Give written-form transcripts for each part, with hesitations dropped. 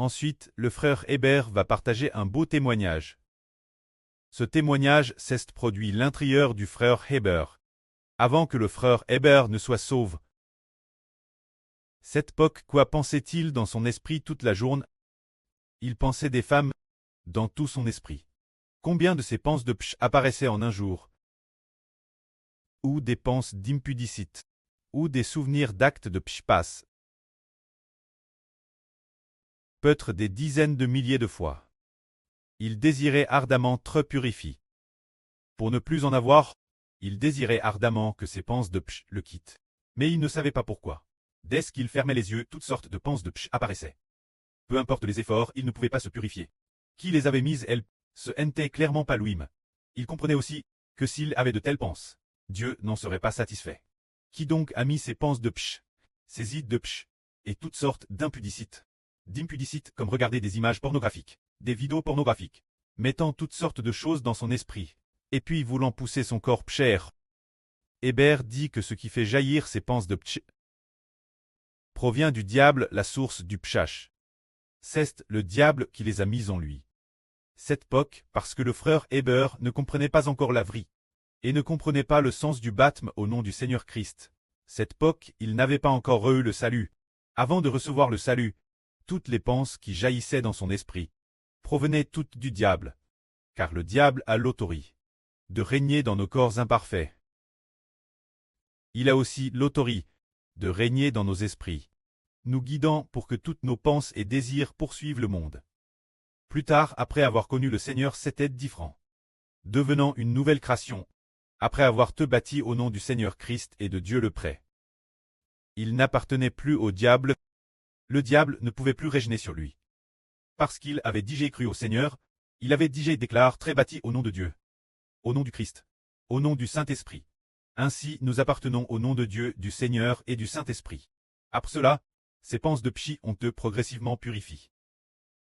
Ensuite, le frère Héber va partager un beau témoignage. Ce témoignage ceste produit l'intérieur du frère Héber, avant que le frère Héber ne soit sauvé. Cette Poc, quoi pensait-il dans son esprit toute la journée? Il pensait des femmes dans tout son esprit. Combien de ces pensées de psh apparaissaient en un jour? Ou des pensées d'impudicite? Ou des souvenirs d'actes de psh passent? Peut-être des dizaines de milliers de fois. Il désirait ardemment trop purifier. Pour ne plus en avoir, il désirait ardemment que ses pensées de psh le quittent. Mais il ne savait pas pourquoi. Dès qu'il fermait les yeux, toutes sortes de pensées de psh apparaissaient. Peu importe les efforts, il ne pouvait pas se purifier. Qui les avait mises, elles, ce n'était clairement pas lui-même. Il comprenait aussi que s'il avait de telles pensées, Dieu n'en serait pas satisfait. Qui donc a mis ces pensées de psh, ces idées de psh, et toutes sortes d'impudicites? D'impudicites comme regarder des images pornographiques, des vidéos pornographiques, mettant toutes sortes de choses dans son esprit, et puis voulant pousser son corps pcher. Héber dit que ce qui fait jaillir ces pensées de psh provient du diable, la source du pshach. C'est le diable qui les a mises en lui. Cette Poc, parce que le frère Héber ne comprenait pas encore la vraie, et ne comprenait pas le sens du baptême au nom du Seigneur Christ. Cette Poc, il n'avait pas encore eu le salut. Avant de recevoir le salut, toutes les pensées qui jaillissaient dans son esprit provenaient toutes du diable, car le diable a l'autorité de régner dans nos corps imparfaits. Il a aussi l'autorité de régner dans nos esprits, nous guidant pour que toutes nos pensées et désirs poursuivent le monde. Plus tard, après avoir connu le Seigneur, c'était différent. Devenant une nouvelle création, après avoir te bâti au nom du Seigneur Christ et de Dieu le Prêt. Il n'appartenait plus au diable. Le diable ne pouvait plus régner sur lui. Parce qu'il avait déjà cru au Seigneur, il avait déjà déclaré très bâti au nom de Dieu, au nom du Christ, au nom du Saint-Esprit. Ainsi, nous appartenons au nom de Dieu, du Seigneur et du Saint-Esprit. Après cela, ces pensées de pchi ont progressivement purifié.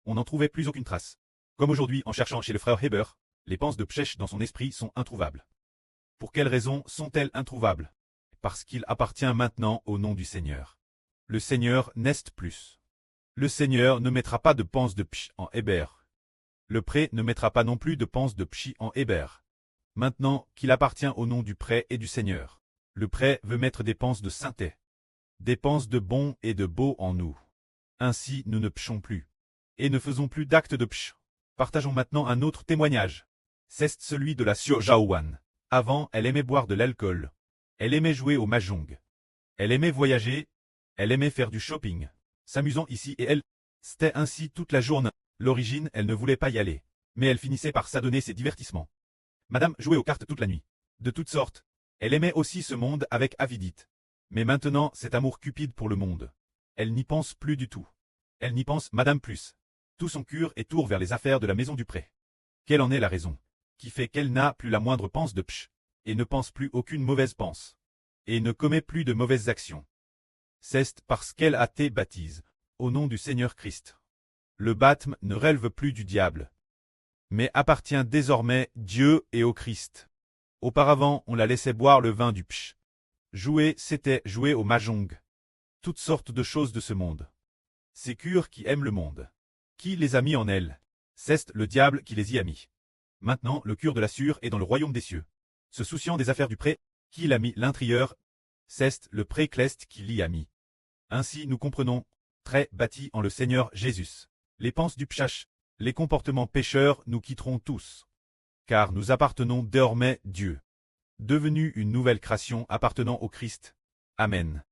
On n'en trouvait plus aucune trace. Comme aujourd'hui, en cherchant chez le frère Héber, les pensées de pchèche dans son esprit sont introuvables. Pour quelles raisons sont-elles introuvables? Parce qu'il appartient maintenant au nom du Seigneur. Le Seigneur n'est plus. Le Seigneur ne mettra pas de pensées de pch en Héber. Le prêt ne mettra pas non plus de pensées de pchi en Héber. Maintenant qu'il appartient au nom du prêt et du Seigneur, le prêt veut mettre des pensées de sainteté, des pensées de bon et de beau en nous. Ainsi nous ne pchons plus. Et ne faisons plus d'actes de pch. Partageons maintenant un autre témoignage. C'est celui de la Sio Jaowan. Avant, elle aimait boire de l'alcool. Elle aimait jouer au mahjong. Elle aimait voyager. Elle aimait faire du shopping. S'amusant ici et elle. C'était ainsi toute la journée. L'origine, elle ne voulait pas y aller. Mais elle finissait par s'adonner ses divertissements. Madame jouait aux cartes toute la nuit. De toutes sortes. Elle aimait aussi ce monde avec avidité. Mais maintenant, cet amour cupide pour le monde. Elle n'y pense plus du tout. Elle n'y pense, madame, plus. Tout son cœur est tourné vers les affaires de la maison du prêt. Quelle en est la raison? Qui fait qu'elle n'a plus la moindre pense de pch, et ne pense plus aucune mauvaise pense, et ne commet plus de mauvaises actions. C'est parce qu'elle a été baptisée, au nom du Seigneur Christ. Le baptême ne relève plus du diable, mais appartient désormais Dieu et au Christ. Auparavant, on la laissait boire le vin du pch. Jouer, c'était jouer au mahjong. Toutes sortes de choses de ce monde. Ces cures qui aiment le monde. Qui les a mis en elle? C'est le diable qui les y a mis. Maintenant, le cœur de la sûre est dans le royaume des cieux. Se souciant des affaires du prêt, qui l'a mis l'intérieur? C'est le pré-cleste qui l'y a mis. Ainsi nous comprenons, très bâtis en le Seigneur Jésus. Les pensées du pchach, les comportements pécheurs nous quitteront tous. Car nous appartenons désormais Dieu. Devenu une nouvelle création appartenant au Christ. Amen.